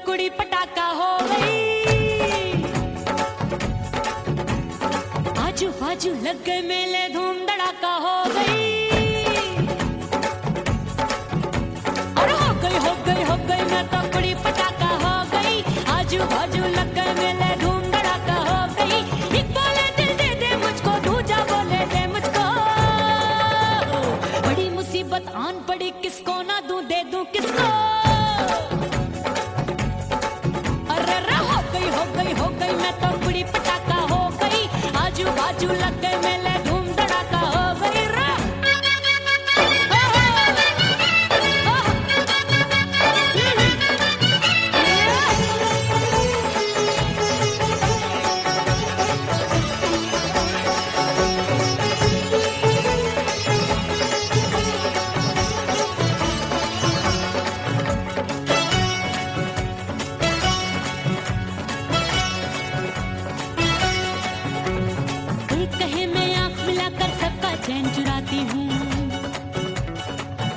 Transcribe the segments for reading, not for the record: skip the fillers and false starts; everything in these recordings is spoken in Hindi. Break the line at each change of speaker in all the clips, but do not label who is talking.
कुड़ी पटाखा हो गई। आजू बाजू लग गए मेले, धूम धड़ाका हो गई। और हो गई मैं तो कुड़ी पटाखा हो गई। आजू बाजू लग गए मेले, धूम धड़ाका हो गई। एक बोले दिल दे दे मुझको, दूजा बोले दे मुझको। बड़ी मुसीबत आन पड़ी, किसको ना दूं दे दूं किसको। हो गई मैं तो कुड़ी पटाखा हो गई। आजू बाजू लग गए मेले, धूम धड़ाका हो गई। चैन चुराती हूँ,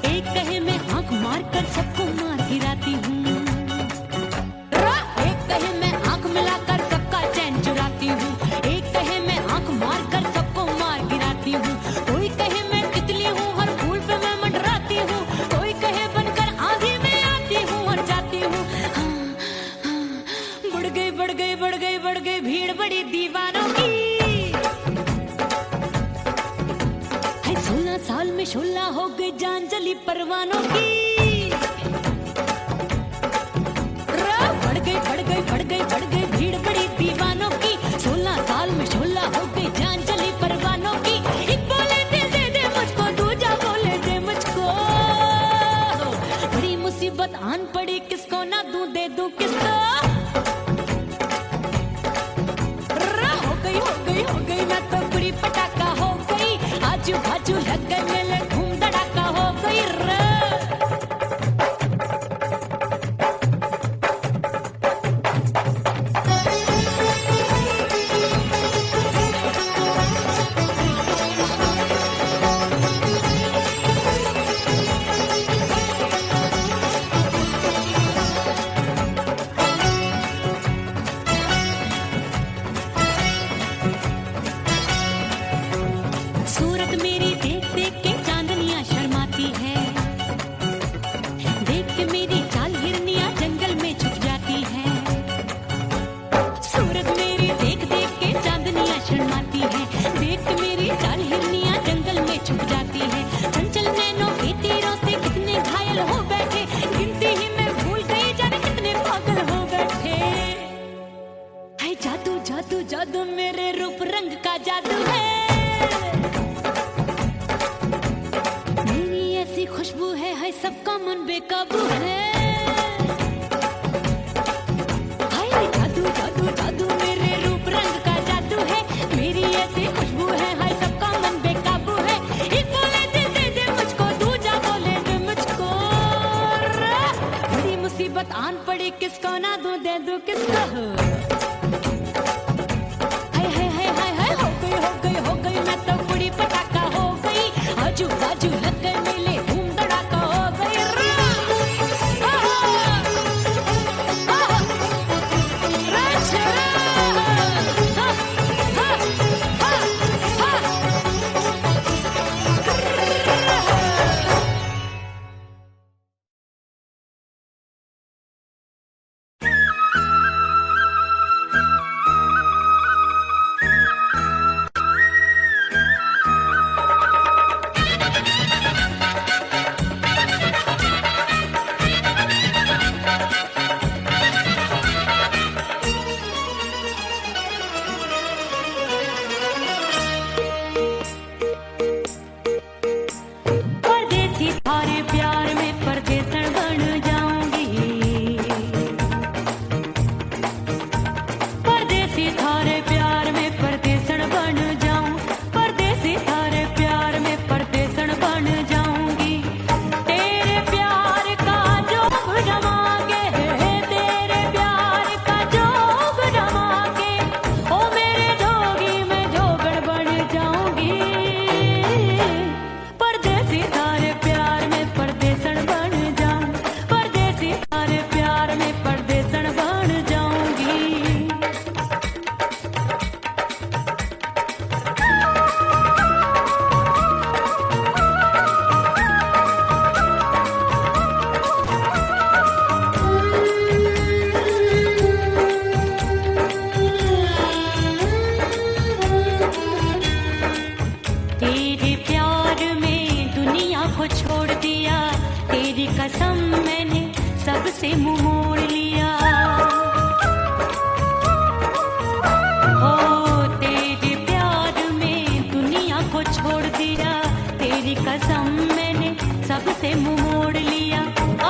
एक कहे मैं आंख मार कर सबको मार गिराती हूँ। एक कहे मैं आंख मिलाकर सबका चैन चुराती हूँ, एक कहे मैं आंख मार कर सबको मार गिराती हूँ। कोई कहे मैं तितली हूँ, हर फूल पे मैं मंडराती हूँ। कोई कहे बनकर आंधी में आती हूँ और जाती हूँ। बढ़ गई भीड़ बड़ी दीवानों की। 16 साल में शोला हो गई, जान जली परवानों की। बढ़ गई भीड़ बड़ी दीवानों की। 16 साल में शोला हो गई, जान जली परवानों की। एक बोले दिल दे दे मुझको, दूजा बोले दे मुझको। बड़ी मुसीबत आन पड़ी, किसको ना दूं दे दूं किसको। हो गई मैं तो कुड़ी पटाखा हो गई। आजू बाजू लग गए मेले, धूम धड़ाका हो गई। सूरत मेरी देख देख के चांदनियां शर्माती है। देख के मेरी चाल हिरनियां जंगल में छुप जाती है। सूरत मेरी देख देख के चांदनियां शर्माती है। देख के मेरी चाल हिरनियां जंगल में छुप जाती है। चंचल नैनों के तीरों से कितने घायल हो बैठे, गिनती ही मैं भूल गई, जाने कितने पागल हो बैठे। है जादू जादू जादू मेरे रूप रंग का जादू है। खुशबू है सबका मन बेकाबू है। हाय जादू जादू जादू मेरे रूप रंग का जादू है। मेरी ऐसी खुशबू है सबका मन बेकाबू है। एक बोले दिल दे दे मुझको, दूजा बोले दे मुझको। बड़ी मुसीबत आन पड़ी, किसको ना दूं दे दूं किसको। हो गई मैं तो कुड़ी पटाखा हो गई। आजू बाजू लग गए मेले, धूम धड़ाका हो गई। कसम मैंने सबसे मुंह मोड़ लिया। हो तेरे प्यार में दुनिया को छोड़ दिया, तेरी कसम मैंने सबसे मुंह मोड़ लिया।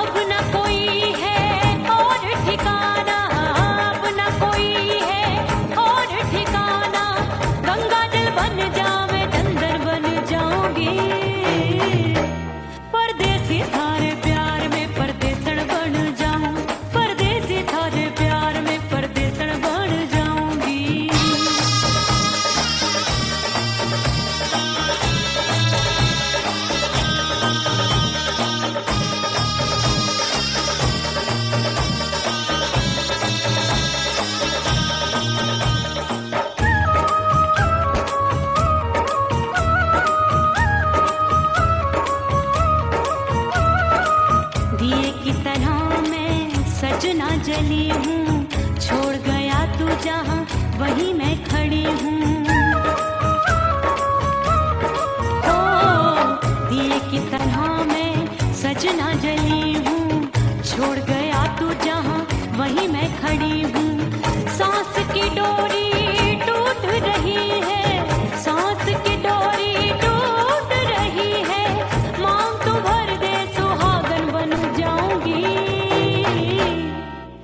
अब न कोई है और ठिकाना, अब न कोई है और ठिकाना। गंगा जल बन जावे चंदन बन जाऊंगी, परदेसी थारे प्यार में परदेसन बन जाऊं, परदेसी थारे प्यार में परदेसन बन जाऊंगी। दिए की तरह मैं सजना जली हूँ, छोड़ गया तू जहाँ वहीं मैं खड़ी हूँ। ओ दिए की तरह मैं सजना जली हूँ, छोड़ गया तू जहाँ वहीं मैं खड़ी हूँ। सांस की डोरी टूट रही है, सांस की डोरी टूट रही है। मांग तू भर दे सुहागन बन जाऊंगी,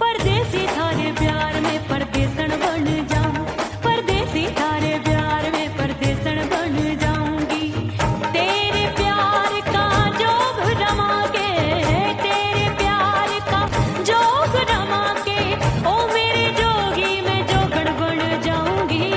परदेसी थारे प्यार में परदेसन बन जाऊं, परदेसी थारे प्यार में परदेसन बन जाऊंगी। तेरे प्यार का जोग रमा के, तेरे प्यार का जोग रमा के, ओ मेरे जोगी मैं जोगण बन जाऊंगी,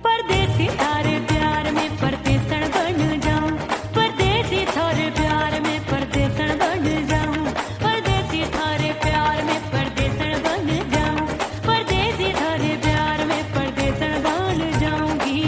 परदेसी थारे प्यार में परदेसन बन जाऊं, परदेसी थारे प्यार में परदेसन बन जाऊं, परदेसी थारे प्यार में परदेसन बन जाऊं, परदेसी थारे प्यार में परदेसन बन जाऊंगी।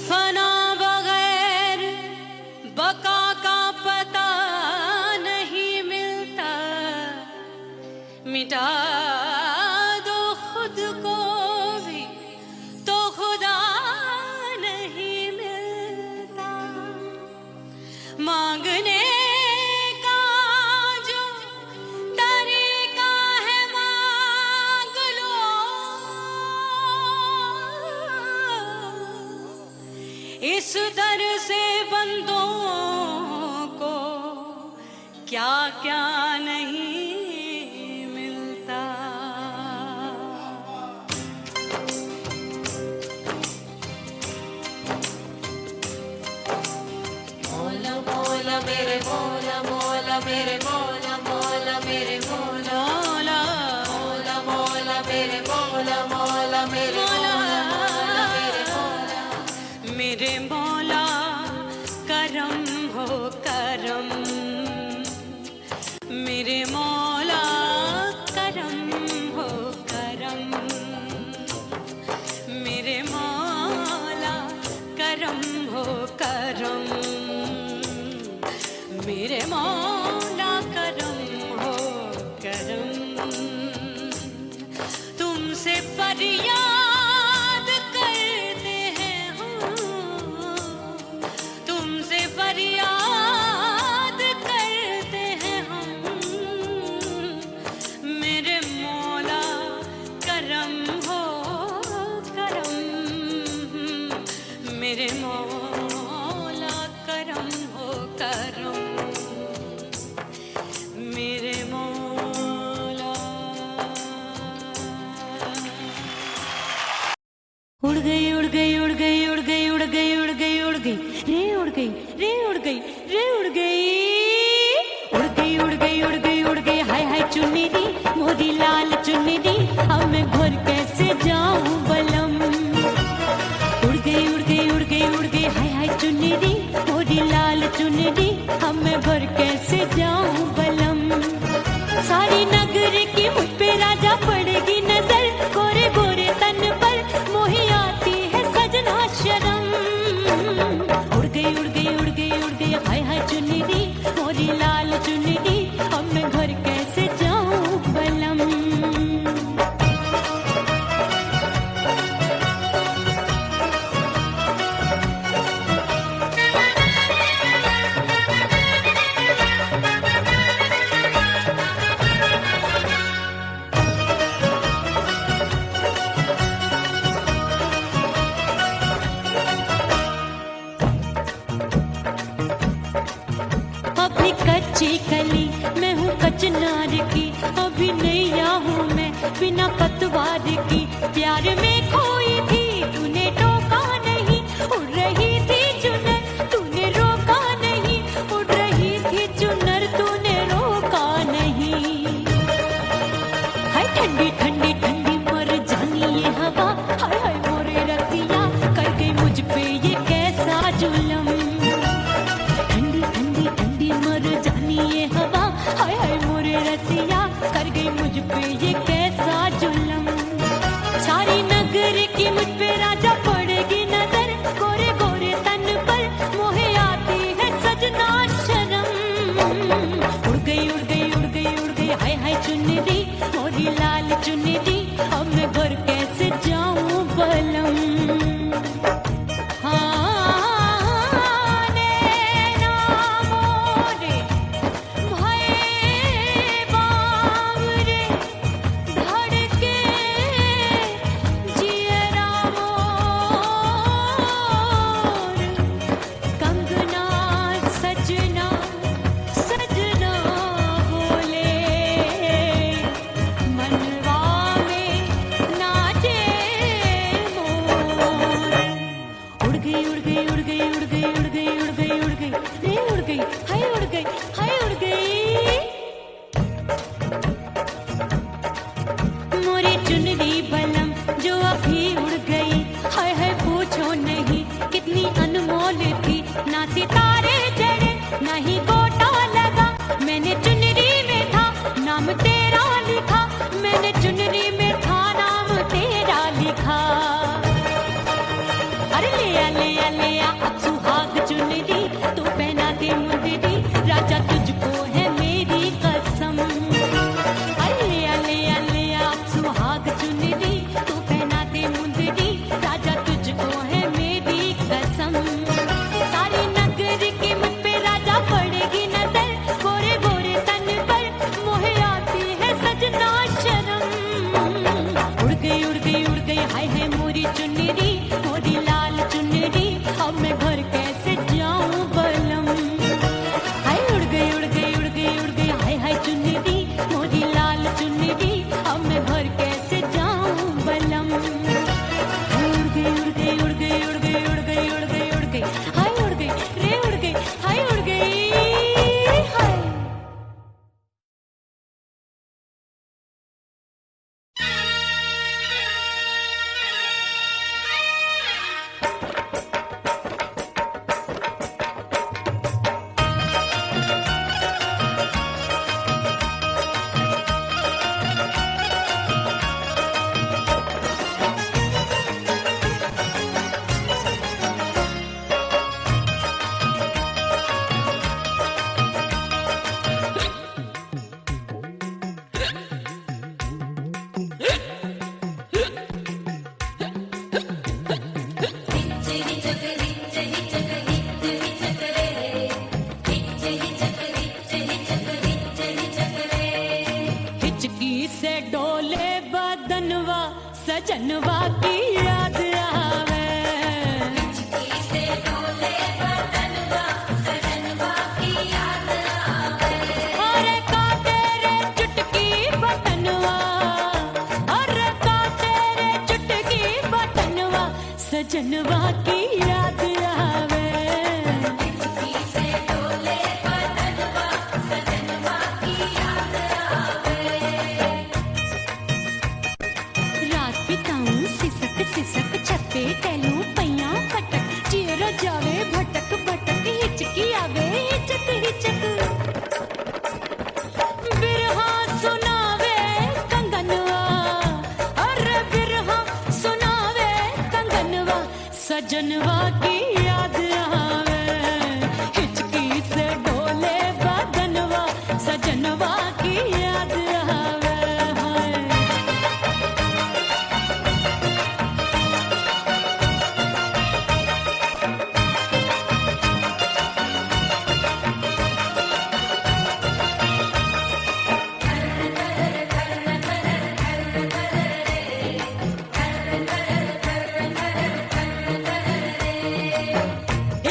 फना बगैर बका का पता नहीं मिलता, मिटा दो खुद को भी तो खुदा नहीं मिलता। मांगने का जो तरीका है मांग लो, इस दर से बंदों को क्या क्या नहीं मिलता। मौला मौला मेरे मौला, मौला मेरे मौला, मौला मेरे मौला, मौला मौला मेरे मौला, मौला मेरे मौला, मौला मेरे मौला, मेरे मौला करम हो करम, मेरे मौला करम हो करम, मेरे मौला करम हो करम, मेरे मौला करम हो करम। तुमसे फरियाद करते हैं हम, तुमसे फरियाद करते हैं हम, मेरे मौला करम हो करम, मेरे मौला करम हो करम, मेरे मौला। उड़ गई उड़ गई उड़ गई उड़ गई उड़ गई उड़ गई उड़ गई रे उड़ गई रे उड़ गई रे उड़ गई उड़ गई उड़ गई उड़ गई उड़ गई। हाय हाय चुन्नी दी मोरी लाल चुन्नी दी, अब मैं घर कैसे जाऊं बलम। उड़ वाली कच्ची कली मैं हूँ कचनार की, अभी नैया हूँ मैं बिना पतवार की। प्यार में खोई थी तूने टोका नहीं, उड़ रही थी चुनर तूने रोका नहीं, उड़ रही थी चुनर तूने रोका नहीं। हाय ठंडी ठंडी ठंडी मर जानी ये हवा, हाय हाय मोरे रसिया कर गई मुझ पे ये कैसा जुल्म। ठंडी ठंडी ठंडी मर जानी ये हवा, हाय हाय मोरे रसिया कर गई मुझ पे ये कैसा जुल्म। सारी नगर की मुझ पे राजा पड़ेगी नजर, गोरे गोरे तन पर मोहे आती है सजना शर्म। उड़ गई उड़ गई उड़ गई उड़ गई हाय हाय चुनरी मोरी लाल चुनरी, अब मैं घर कैसे जाऊं बलम। सजनवा की याद आवे, अरे का तेरे चुटकी बटनवा, अरे का तेरे चुटकी बटनवा, सजनवा की याद आवे। सिसक छत्ते टेलू पैया पटक, चेहरा जावे भटक भटक, हिचकी आवे हिचक हिचक। बिरहा सुनावे कंगनवा, अरे बिरहा सुनावे कंगनवा, सजनवा की याद आवे। हिचकी से डोले बदनवा, सजनवा की याद आवे।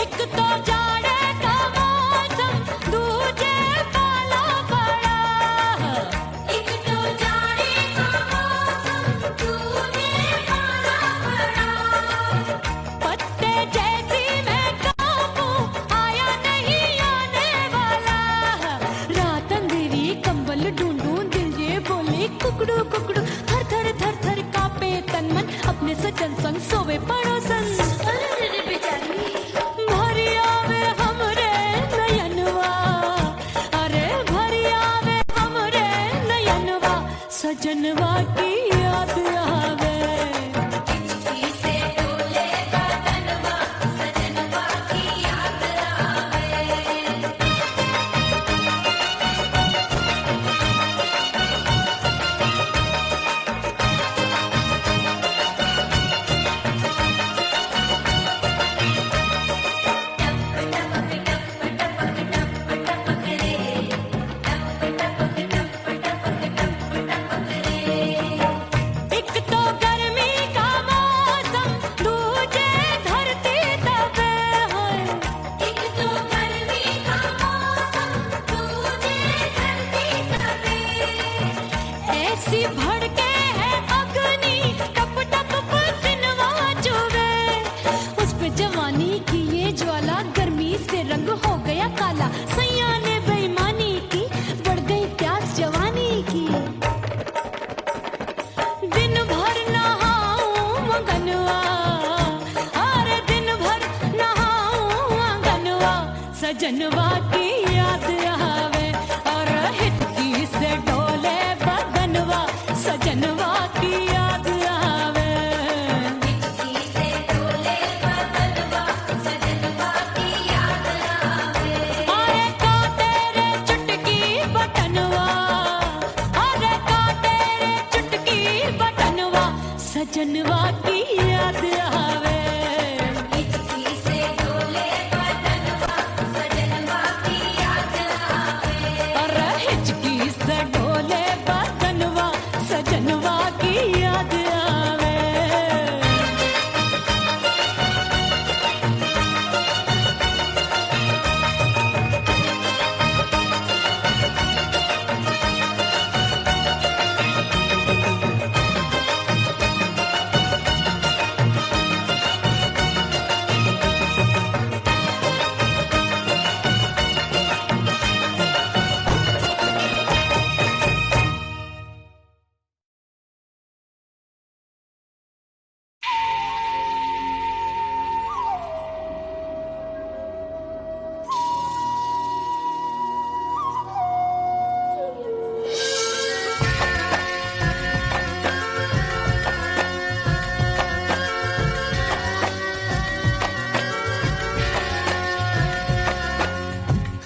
एक की याद आवे।
हिचकी से डोले बदनवा सजनवा की याद आवे।
एक तो गर्मी का मौसम, दूजे धरती दबे है।
एक तो गर्मी का मौसम, दूजे धरती दबे।
ऐसी भड़के है अग्नि, टप टप पसीनवा चुभे। उस पे जवानी की ये ज्वाला, गर्मी से रंग हो गया काला। सैया ने बेईमानी की, बढ़ गई प्यास जवानी की। दिन भर नहाऊं मगनवा, अरे दिन भर नहाऊं मगनवा, सजनवा की याद आवे। और हिचकी से डोले बदनवा, सजनवा की याद आवे।
हिचकी से डोले बदनवा सजनवा की याद आवे।
अरे का तेरे चुटकी बटनवा, अरे का तेरे चुटकी बटनवा, सजनवा की याद आवे।
हिचकी से डोले बदनवा सजनवा की याद आवे।
अरे हिचकी से डोले बदनवा, सजनवा की याद आवे।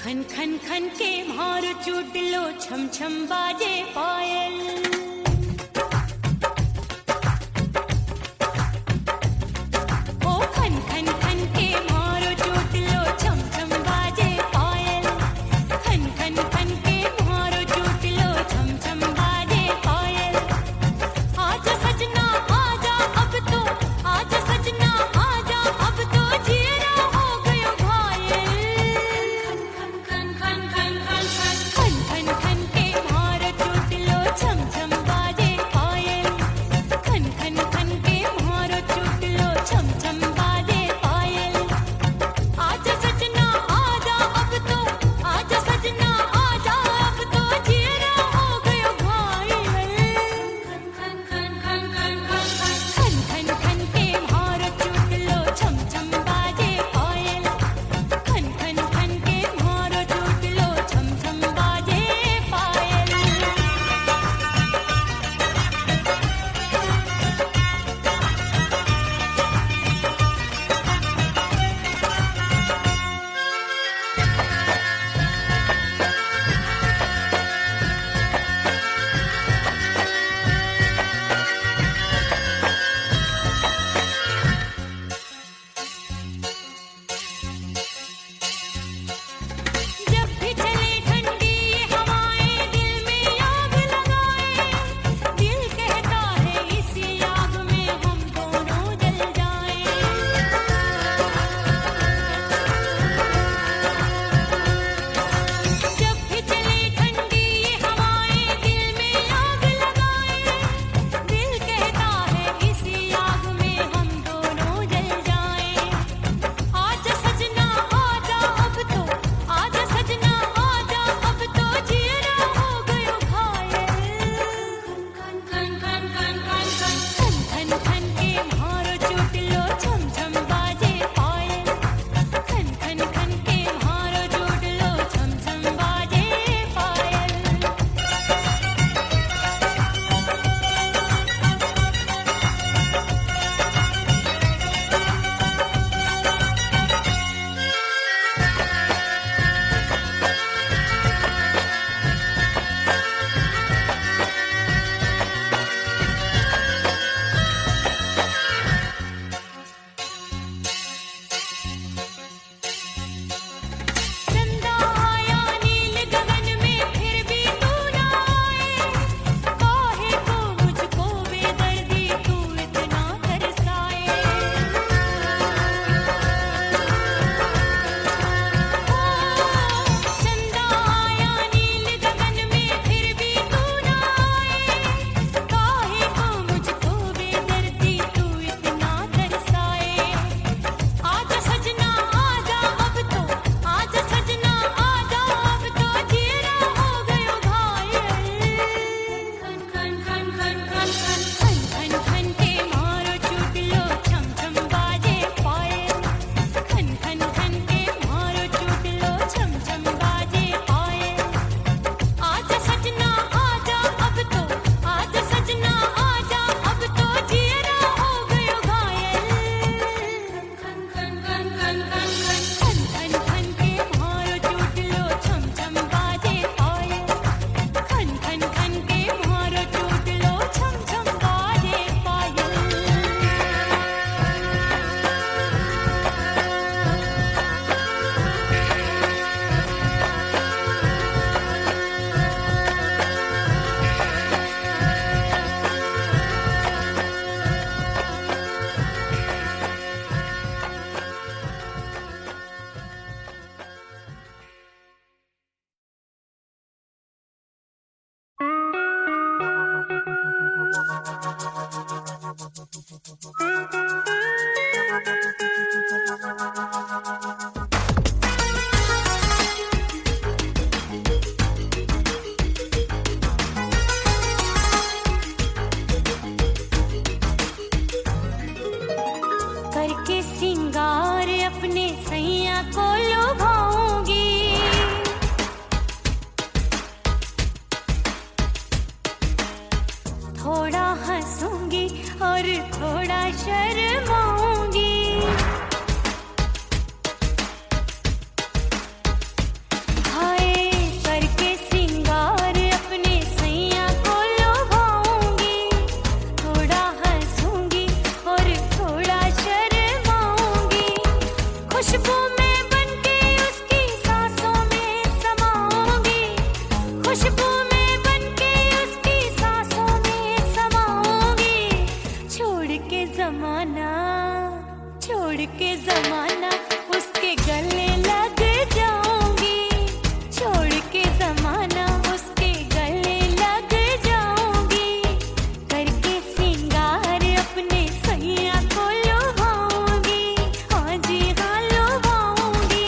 खन खन खन के मार चुटलो, छम छम बाजे पायल। ओ खन खन खन के मार चुटलो, छम छम बाजे पायल। खन खन खन के मार चुटलो, छम छम बाजे पायल। आजा सजना आजा अब तो, आजा सजना आजा अब तो, जीरा हो गयो घायल।
खन खन खन खन खन
खन खन खन के मार चुटलो, अपने सैया को लुभाऊंगी। थोड़ा हंसूंगी और थोड़ा शर्माऊंगी। हाय करके सिंगार अपने सैया को लुभाऊंगी। थोड़ा हंसूंगी और थोड़ा शर्माऊंगी। खुशबू में बनके उसकी सांसों में समाऊंगी। खुशबू में बनके उसकी सांसों में समाऊंगी। छोड़ के जमाना उसके गले लग जाऊंगी। छोड़ के जमाना उसके गले लग जाऊंगी। करके सिंगार अपने सैया को लुभाऊंगी। हाँ जी हाँ लुभाऊंगी।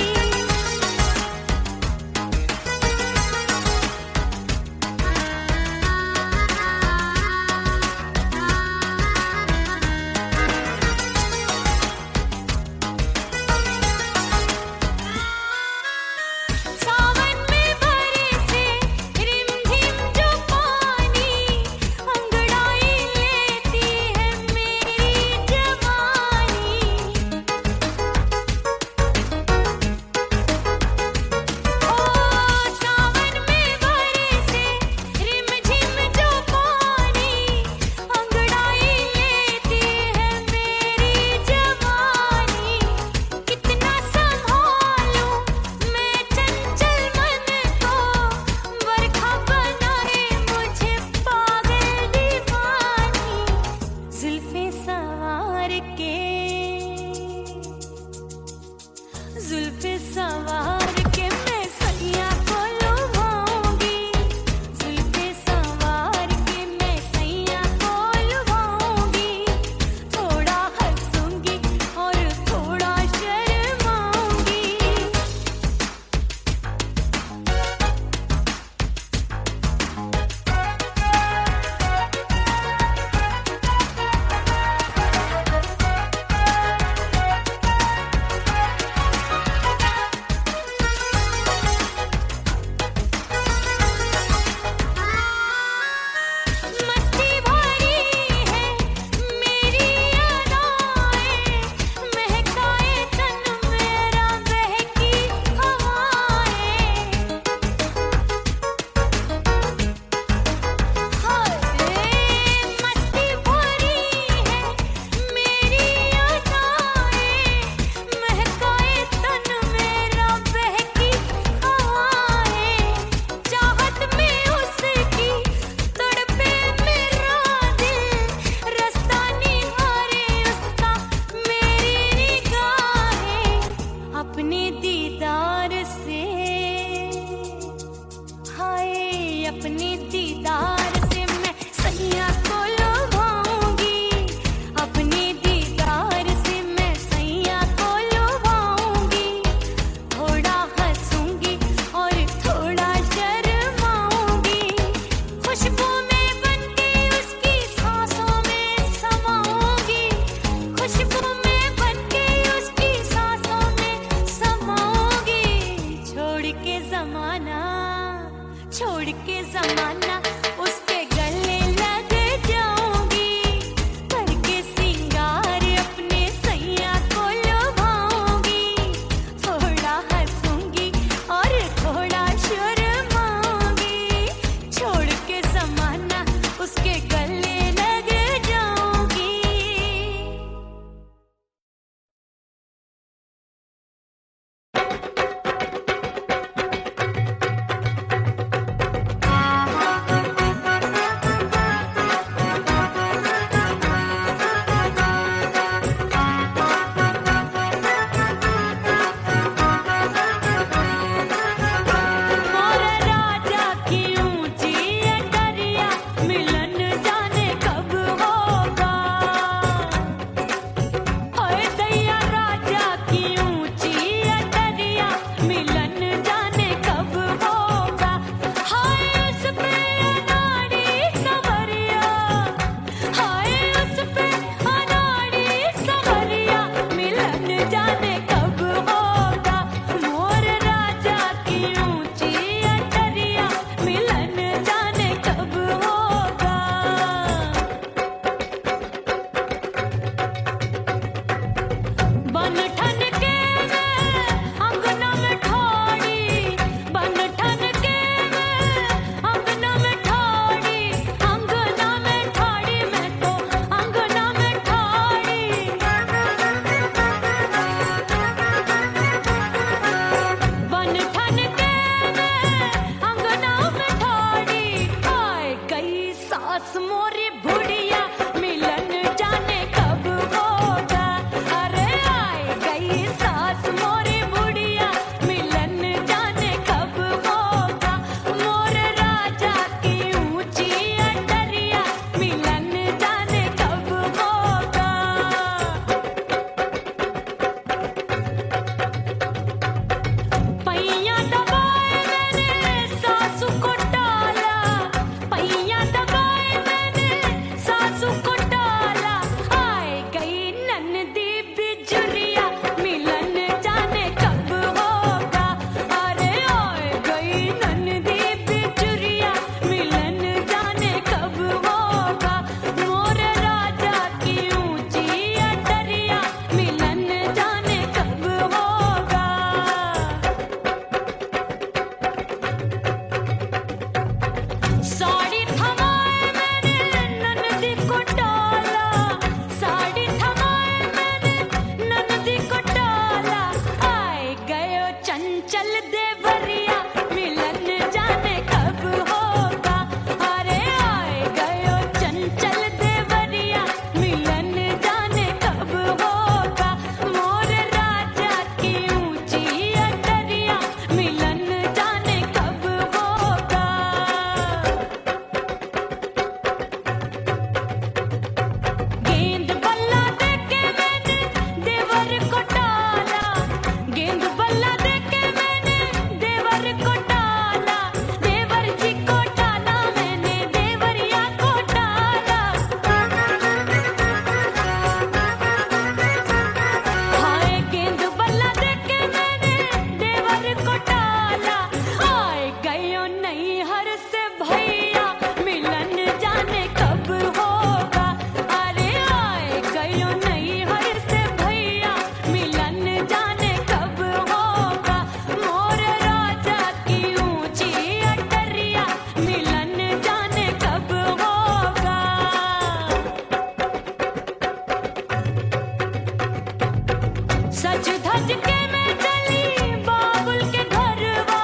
सच धज के मैं चली बाबुल के घरवा,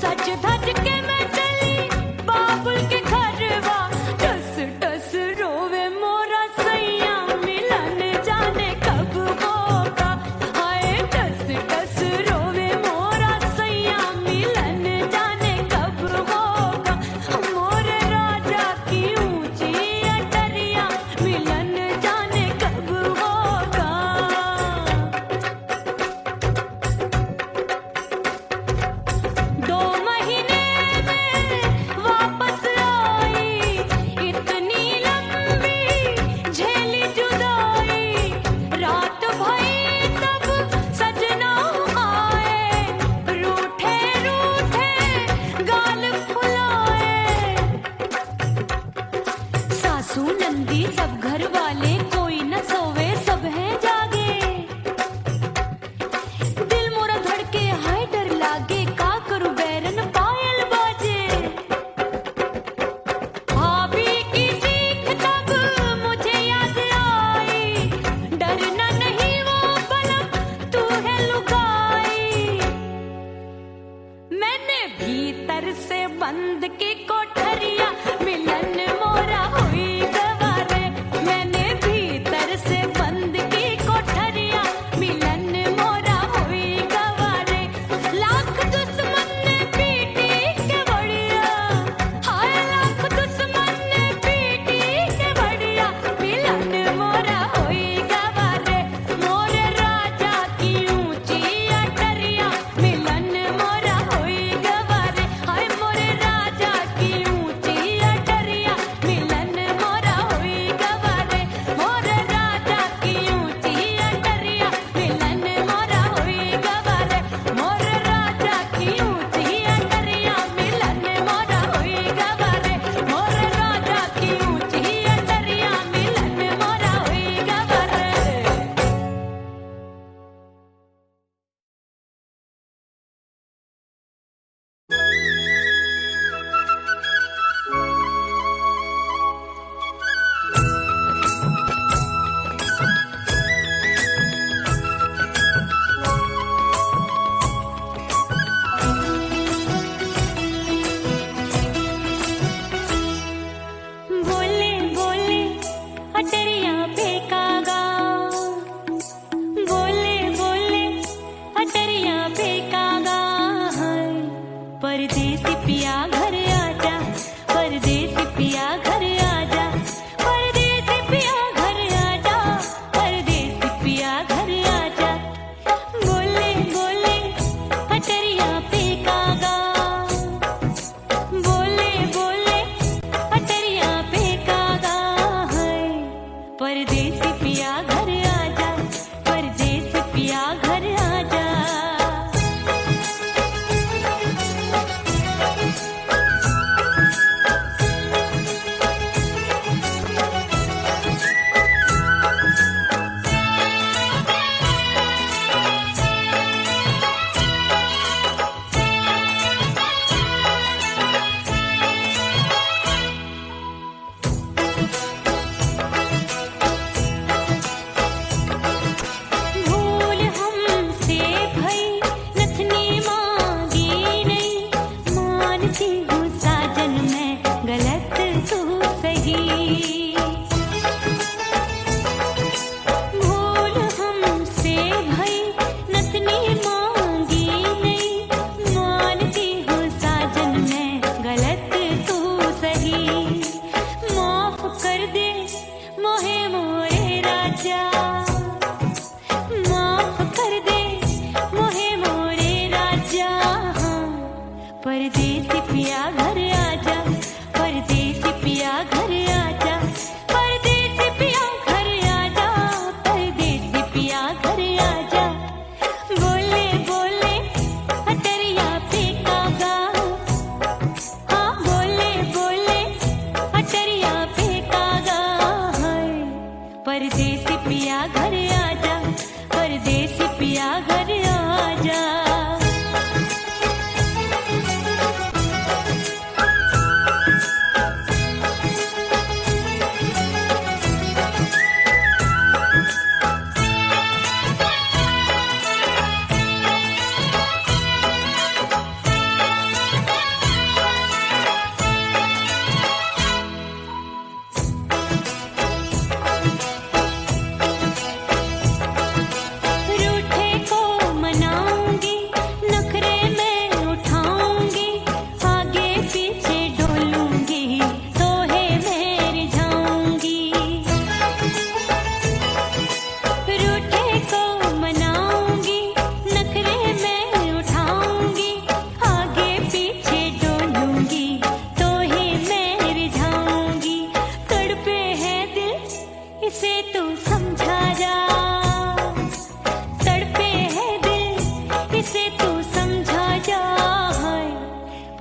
सच धज के मैं चली बाबुल के घरवा, टस टस रोवे मोरा सैया मिलन जाने कब होगा, हाय टस टस रोवे मोरा सैया मिलन जाने कब होगा, मोरे राजा की ऊंची अटरिया मिलन जाने कब होगा। 2 महीने में वापस आई, इतनी लंबी झेली जुदाई, रात भई तब सजना आए, रूठे रूठे गाल फुलाए, सासू नंदी सब घर वाले कोई न सोवे सब हैं जागे, दिल मोरा धड़के हाय डर लागे, का करूं बैरन पायल बाजे, भाभी की सीख तब मुझे याद आई, डरना नहीं वो बलम तू है लुगाई, मैंने भीतर से बंद की कोठरिया मिलन मोरा हुई गवारे, मैंने भीतर से बंद की कोठरिया मिलन मोरा हुई गवारे, लाख दुश्मन ने पीटी के बढ़िया, हाय लाख दुश्मन ने पीटी के बढ़िया, मिलन मोरा हुई गवारे, मोरे राजा की ऊंची अटरिया मिलन मोरा हुई गवारे, हाय मोरे राजा की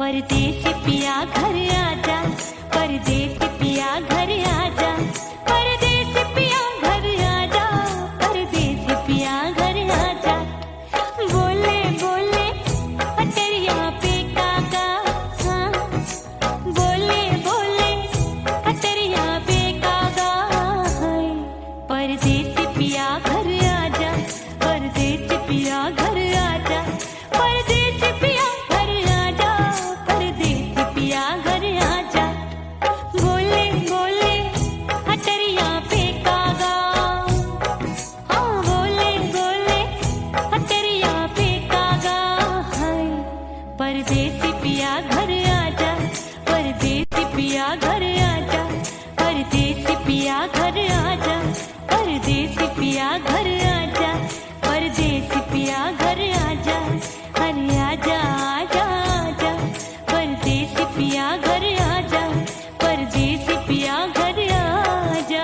परदेसी पिया घर आजा, परदेसी पिया घर आजा, परदेसी पिया घर आजा, परदेसी पिया घर आजा। बोले बोले अटरिया पे काका, हाँ बोले बोले अटरिया पे काका, हाय परदेसी पिया घर आजा, परदेसी पिया घर आजा, परदेसी पिया घर आजा, परदेसी पिया घर आजा। बोले बोले अटरिया पे कागा, हाँ बोले बोले अटरिया पे कागा, हाय परदेसी पिया घर आजा, परदेसी पिया घर आजा, परदेसी पिया घर आजा, परदेसी पिया घर आजा, परदेसी पिया घर आजा, अरे आजा आजा आजा, परदेसी पिया घर आजा, परदेसी पिया घर आजा।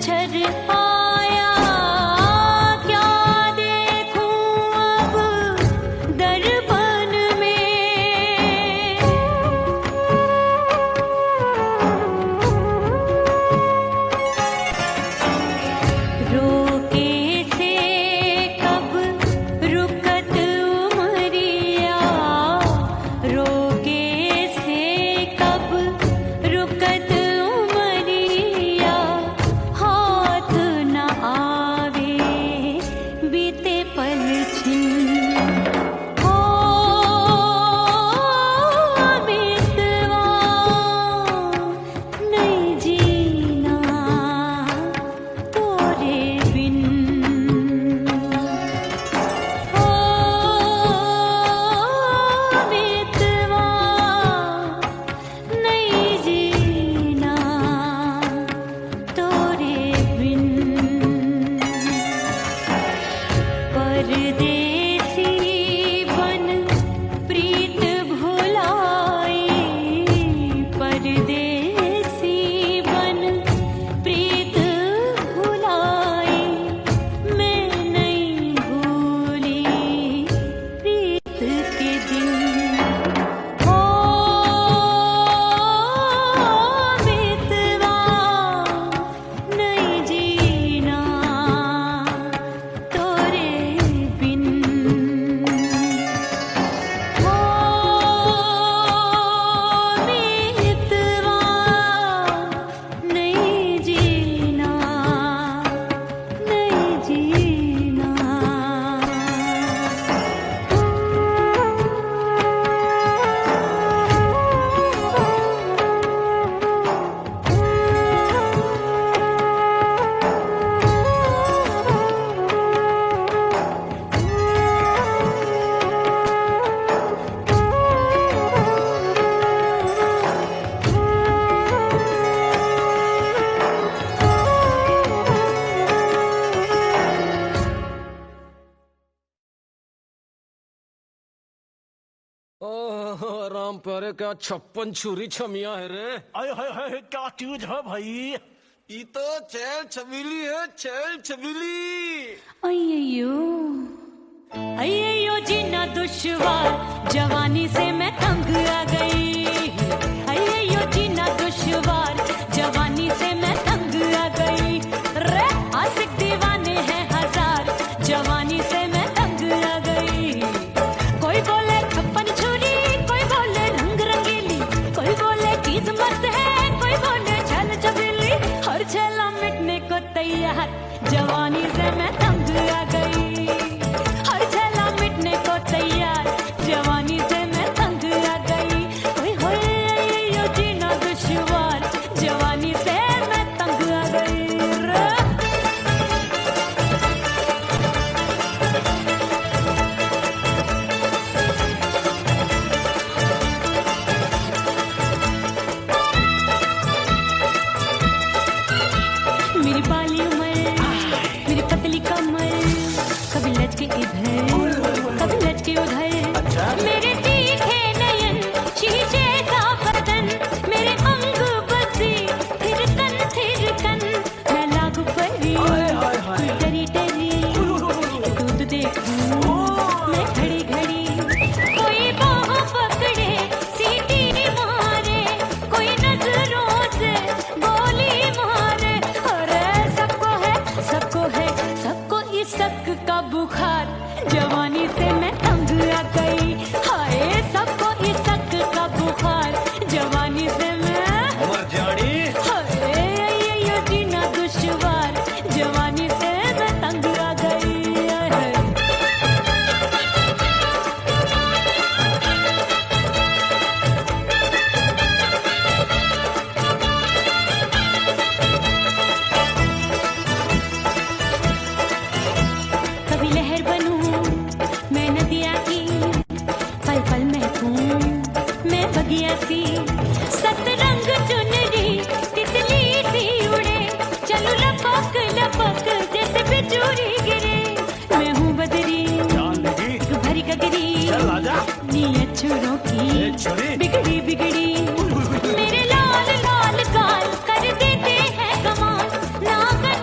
मच्छर आया, क्या देखूं अब दर्पण में। रोके से कब रुकत उमरिया, रोके से कब रुकत उमरिया, हाथ न आवे बीते पल छिन। हो बीतवा नहीं जीना तोरे बिन। हो बीतवा नहीं जीना तोरे बिन। परदेसी बन प्रीत भुलाई, परदेसी बन प्रीत भुलाई, मैं नहीं भूली प्रीत के दिन। हो बीतवा नहीं जीना तोरे बिन। हो बीतवा नहीं जीना, नहीं जीना।
ओह राम प्यारे, क्या 56 छुरी छमिया है रे।
हाय हाय हाय, क्या चीज है भाई?
ये तो चैल छबीली है, चैल छबीली।
अय्यो अय्यो जीना दुश्वार, जवानी से मैं तंग आ गई। अय्यो जीना दुश्वार, जवानी से मैं तंग आ गई। रे आशिक दीवाने हैं हजार, जवानी से मैं तंग आ गई। कोई बोले 56 छुरी, कोई बोले रंग रंगीली, कोई बोले चीज मस्त है, कोई बोले छल छबीली। हर छला मिटने को तैयार, जवानी से मैं तंग आ गई। हर छला मिटने को तैयार, जवानी से मैं तंग आ गई। ओए होए अय्यो जीना दुश्वार, जवानी से मैं तंग आ गई रे। मेरी बाली उमर, मेरी पतली कमर, कभी लचके इधर कभी लचके उधर। मेरे तीखे नयन, शीशे का बदन, मेरे अंग बसी थिरकन थिरकन। मैं लागू परी टरी टरी, दूध देखूं मैं घड़ी घड़ी। कोई बाहों पकड़े सीटी मारे, कोई नजरों से बोली मारे। अरे सबको है सबको इसक का बुखार, जवानी से मैं तंग आ गई। हाय सबको इसक का बुखार, जवानी से मैं
उमर जानी
हाय अय्यो जीना दुश्वार, जवानी से मैं तंग आ गई। कभी लहर बनूं मैं नदिया की, पल पल महकूं मैं बगिया सी। सतरंग चुनरी तितली सी उड़े, चलूं लपक लपक जैसे बिजुरी गिरे। मैं हूँ बदरी
जान लगी,
भरी गगरी,
चल आजा।
नीयत छुरों की
छुरी
बिगड़ी बिगड़ी। मेरे लाल लाल गाल कर देते हैं कमाल, नागन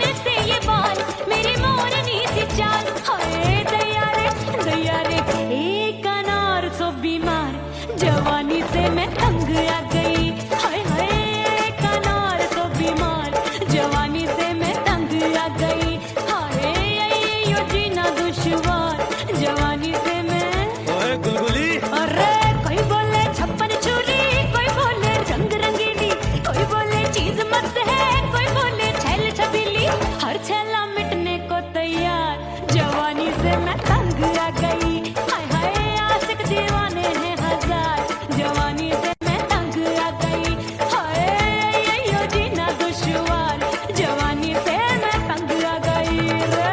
हर छेला मिटने को तैयार, जवानी से मैं तंग आ गई। हाय हाय आशिक दीवाने हैं हजार, जवानी से मैं तंग आ गई। हाय यो जीना दुश्वार, जवानी से मैं तंग आ गई रे।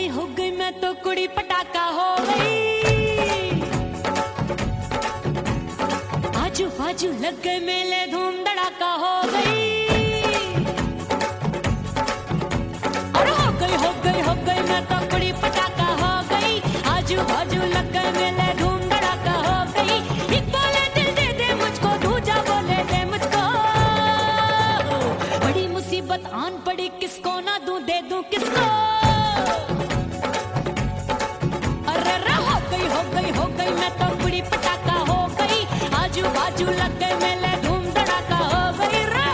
हो गई मैं तो कुड़ी पटाखा हो गई। आजू बाजू लग गए मेले, धूम धड़ाका हो गई। और हो गई मैं तो कुड़ी पटाखा हो गई। आजू बाजू लग गए मेले, धूम धड़ाका हो गई। एक बोले दिल दे दे मुझको, दूजा बोले दे मुझको। बड़ी मुसीबत आन पड़ी, किसको ना दूं दे दूं किसको। हो गई मैं तो कुड़ी पटाखा हो गई। आजू बाजू लग गए मेले, धूम धड़ाका हो गई रे।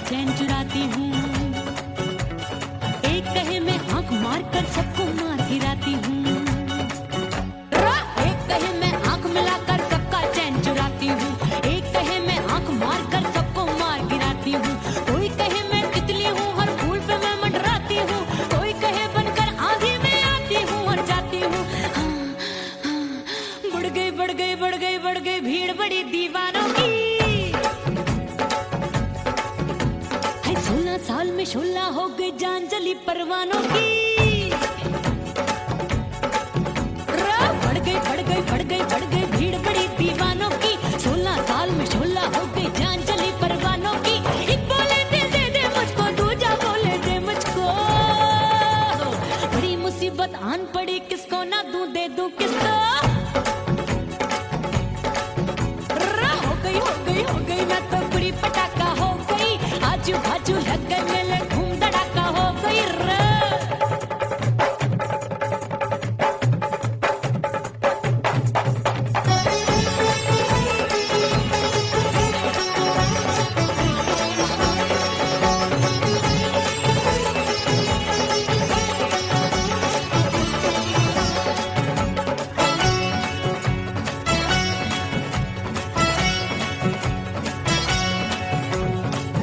चैन चुराती हूँ, एक कहे मैं आंख मार कर सबको मार गिराती हूँ। एक कहे मैं आंख मिलाकर सबका चैन चुराती हूँ, एक कहे मैं आंख मार कर सबको मार गिराती हूँ। कोई कहे मैं तितली हूँ, हर फूल पे मैं मंडराती हूँ। कोई कहे बनकर आंधी में आती हूँ और जाती हूँ। बढ़ गई भीड़ बड़ी दीवानों की। 16 साल में शोला हो गई, जान जली परवानों की। बढ़ गई भीड़ बड़ी दीवानों की। 16 साल में शोला हो गई, जान जली परवानों की। एक बोले दिल दे दे मुझको, दूजा बोले दे मुझको। बड़ी मुसीबत आन पड़ी, किसको ना दूं दे दूं किसको। हो गई मैं तो कुड़ी पटाखा हो गई। आजू बाजू लग गए मेले, धूम धड़ाका हो गई रे।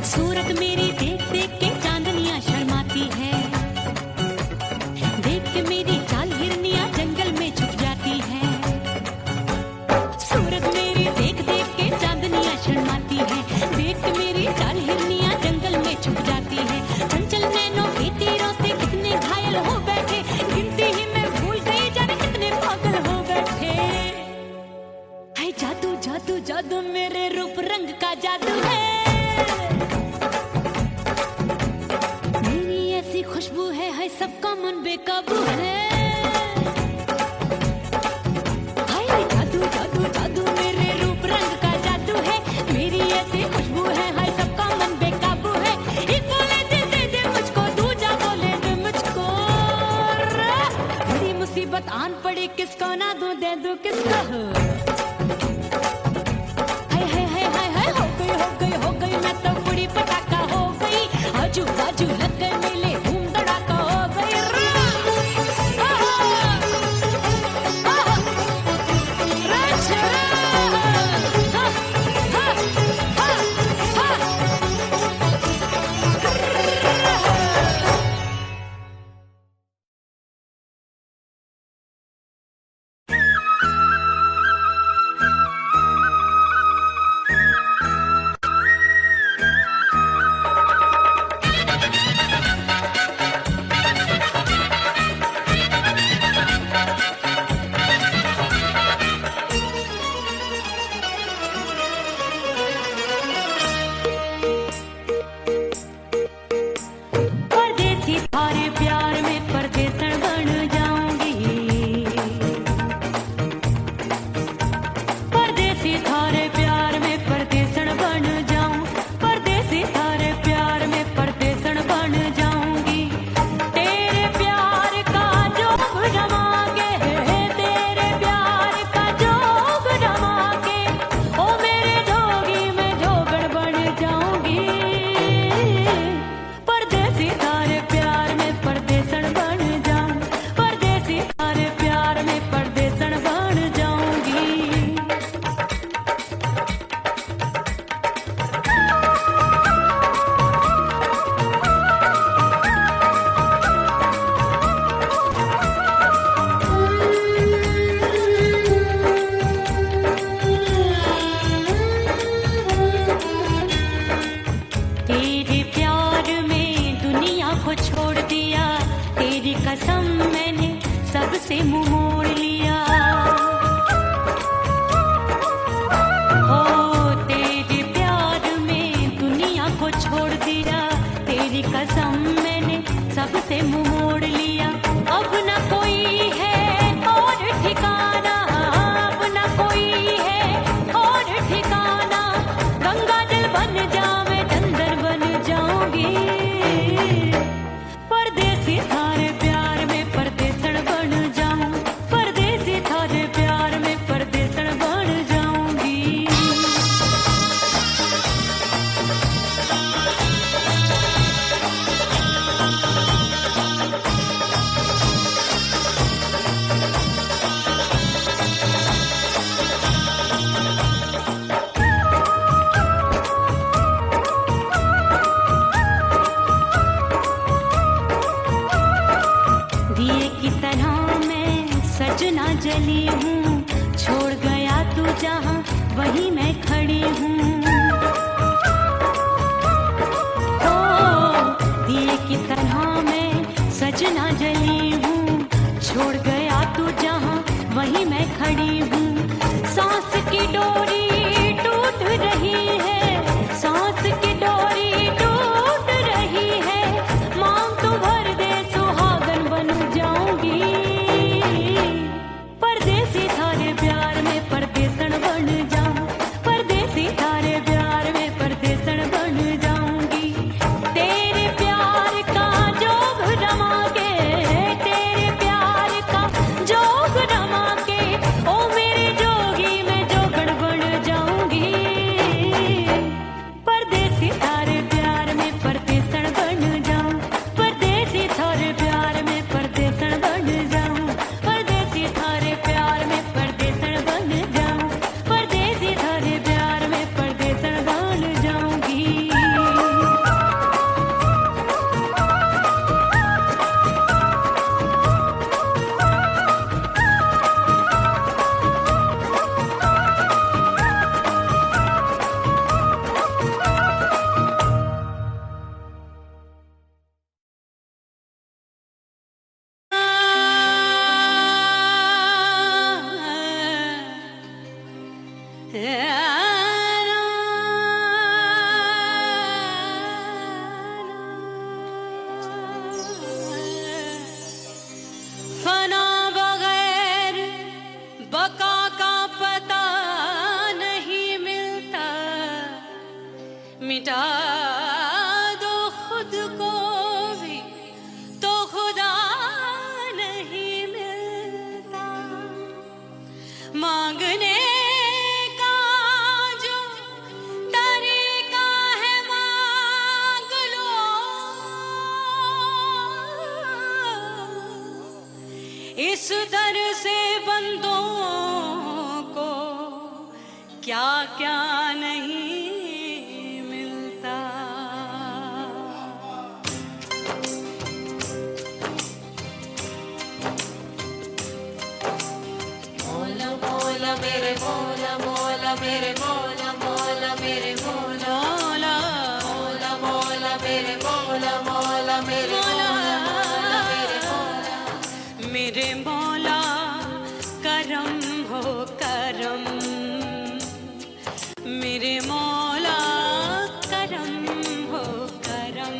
सूरत मेरी देख देख के चांदनियां शर्माती है। देख के मेरी चाल हिरनियां जंगल में छुप जाती है। सूरत मेरी देख देख के चांदनियां शर्माती है। देख के मेरी चाल हिरनियां जंगल में छुप जाती है। चंचल नैनों के तीरों से कितने घायल हो बैठे, गिनती ही मैं भूल गई जाने कितने पागल हो बैठे। है जादू जादू जादू मेरे रूप रंग का जादू है। खुशबू है सबका मन बेकाबू है। हाय जादू जादू जादू मेरे रूप रंग का जादू है। मेरी ऐसी खुशबू है, हाय सबका मन बेकाबू है। एक बोले दिल दे दे मुझको, दूजा बोले दे मुझको। बड़ी मुसीबत आन पड़ी, किसको ना दूं दे दूं किसको। हो गई मैं तो कुड़ी पटाखा हो गई। आजू बाजू लग गए मेले, धूम धड़ाका हो गई रे। जली हूँ, छोड़ गया तू जहाँ वहीं मैं खड़ी हूँ। ओ दिए की तरह मैं सजना जली हूँ, छोड़ गया तू जहाँ वहीं मैं खड़ी हूँ। सांस की डोरी टूट रही है, सांस की डोरी टूट रही है, मांग तो भर दे सुहागन बन जाऊंगी। परदेसी थारे प्यार में परदेसन बन जाऊं, परदेसी थारे प्यार में परदेसन बन जाऊंगी। तेरे प्यार का जोग रमा के, तेरे प्यार का जोग रमा के, ओ मेरे जोगी मैं जोगण बन जाऊंगी। परदेसी थारे प्यार में परदेसन बन जाऊं, परदेसी थारे प्यार में परदेसन बन जाऊं, परदेसी थारे प्यार में परदेसन बन जाऊं, परदेसी थारे प्यार में परदेसन बन जाऊंगी। फना बगैर बका का पता नहीं मिलता, मिटा दो खुद को भी तो खुदा नहीं मिलता। मांगने का जो तरीका है मांग लो, इस दर से बंदों को क्या क्या नहीं मिलता।
मोला मोला मेरे मोला मोला मेरे मोला मोला मेरे मोला मोला मोला मेरे मोला मोला मेरे मोला मोला मेरे मोला।
मेरे मौला करम हो करम, मेरे मौला करम हो करम,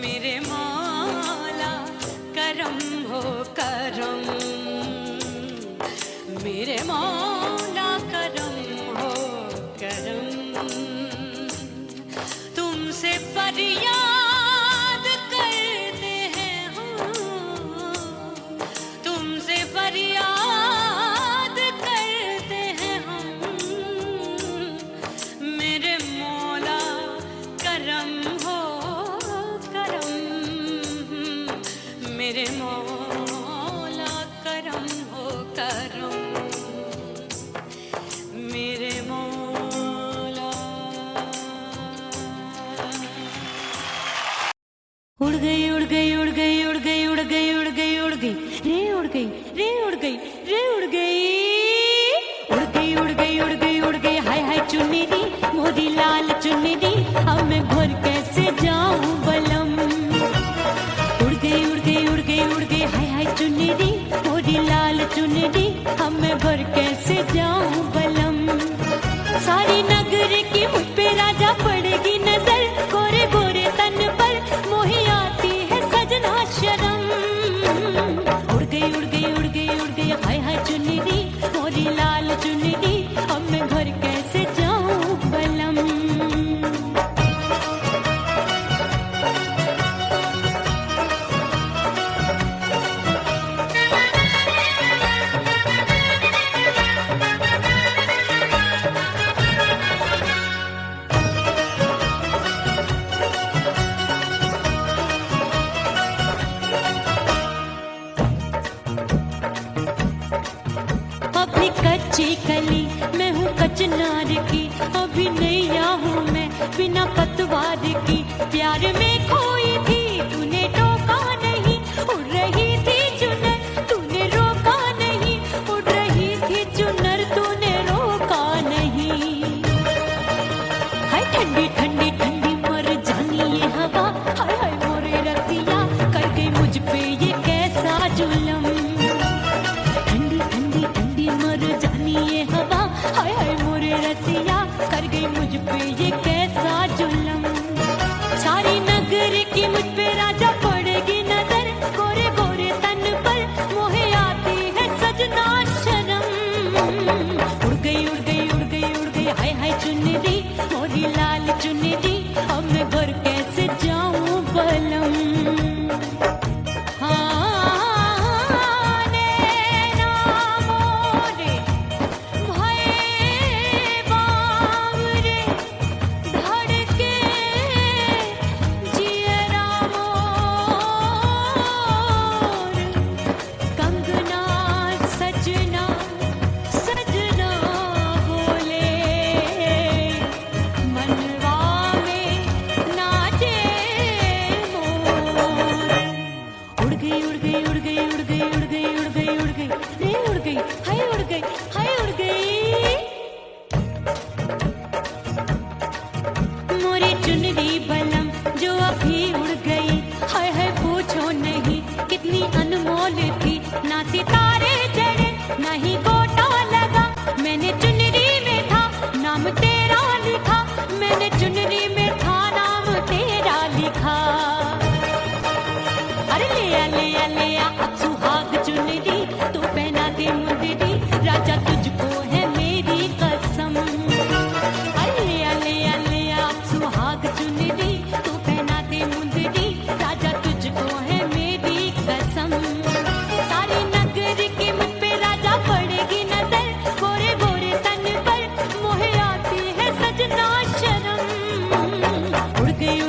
मेरे मौला करम हो करम, मेरे मौला करम हो करम। तुमसे फरियाद करते हैं हम, तुमसे फरियाद करते हैं हम, मेरे मौला करम हो करम, मेरे मौला करम हो करम, मेरे मौला। उड़ गई उड़ गई उड़ गई उड़ गई उड़ गई उड़ गई उड़ गई रे उड़ गई रे उड़ गई रे उड़ गई उड़ गई उड़ गई उड़ गई उड़ गई। हाय हाय चुन्नी दी मोरी लाल चुन्नी दी, अब मैं घर कैसे जाऊं बलम। उड़ गई उड़ गई उड़ गई उड़ गई हाय हाय चुन्नी दी मोरी लाल चुन्नी दी, अब मैं घर कैसे जाऊं बलम। सारी नगर की मुझ पे राजा पड़ेगी नजर, गोरे गोरे तन पर मोही आती है सजना शर्म। उड़ गई उड़ गई उड़ गई उड़ गई हाय हाय चुन्नी दी मोरी लाल चुन्नी दी, अब मैं घर कैसे जाऊं बलम। अभी कच्ची कली मैं हूँ कचनार की, अभी नैया हूँ मैं बिना पतवार की। प्यार में खोई थी तूने टोका नहीं, उड़ रही थी चुनर तूने रोका सितारे चढ़े नहीं गोटा लगा, मैंने चुनरी में था नाम तेरा लिखा, मैंने चुनरी में था नाम तेरा लिखा। अरे ले आ अब सुहाग चुनरी, तू पहना दे मुंदरी, राजा तुझको है मेरी कसम। अरे ले आ अब सुहाग चुनरी, तू पहना दे मुंदरी, राजा तुझको है मेरी कसम। सारी नगर की मुझ पे राजा पड़ेगी नजर, गोरे गोरे तन पर मोहे आती है सजना शर्म। उड़ गई